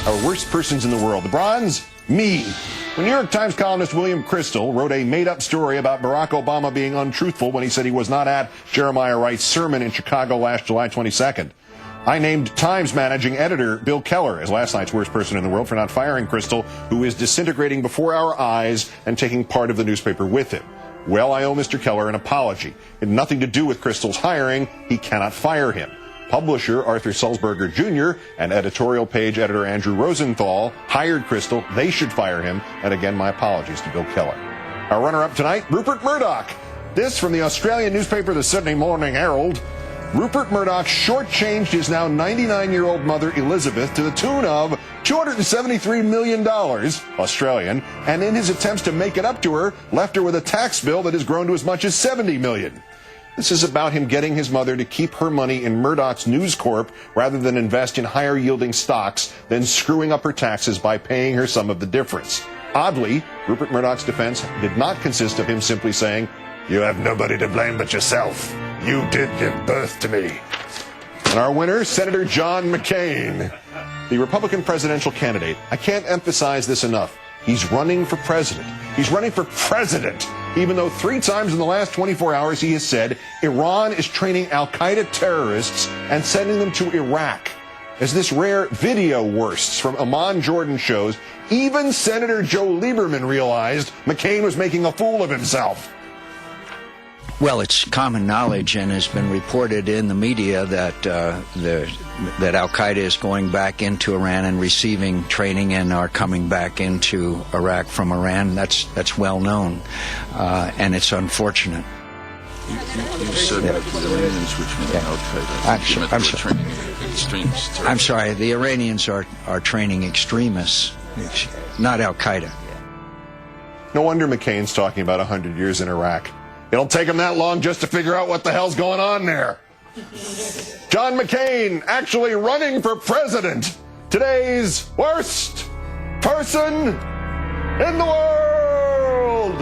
Our worst persons in the world. The bronze? Me. When New York Times columnist William Crystal wrote a made-up story about Barack Obama being untruthful when he said he was not at Jeremiah Wright's sermon in Chicago last July 22nd. I named Times managing editor Bill Keller as last night's worst person in the world for not firing Crystal, who is disintegrating before our eyes and taking part of the newspaper with him. Well, I owe Mr. Keller an apology. It had nothing to do with Crystal's hiring. He cannot fire him. Publisher Arthur Sulzberger Jr. and editorial page editor Andrew Rosenthal hired Crystal. They should fire him. And again, my apologies to Bill Keller. Our runner-up tonight, Rupert Murdoch. This from the Australian newspaper, the Sydney Morning Herald. Rupert Murdoch shortchanged his now 99-year-old mother, Elizabeth, to the tune of $273 million, Australian, and in his attempts to make it up to her, left her with a tax bill that has grown to as much as $70 million. This is about him getting his mother to keep her money in Murdoch's News Corp rather than invest in higher-yielding stocks, then screwing up her taxes by paying her some of the difference. Oddly, Rupert Murdoch's defense did not consist of him simply saying, "You have nobody to blame but yourself. You did give birth to me." And our winner, Senator John McCain, the Republican presidential candidate. I can't emphasize this enough. He's running for president. He's running for president, even though 3 times in the last 24 hours he has said Iran is training Al-Quada terrorists and sending them to Iraq. As this rare video worsts from Amman Jordan shows, even Senator Joe Lieberman realized McCain was making a fool of himself. Well, it's common knowledge and has been reported in the media that that Al-Qaeda is going back into Iran and receiving training and are coming back into Iraq from Iran. That's well known, and it's unfortunate. You said that the Iranians were training Al-Qaeda. I'm sorry, the Iranians are training extremists, not Al-Qaeda. No wonder McCain's talking about 100 years in Iraq. It'll take him that long just to figure out what the hell's going on there. John McCain actually running for president. Today's worst person in the world.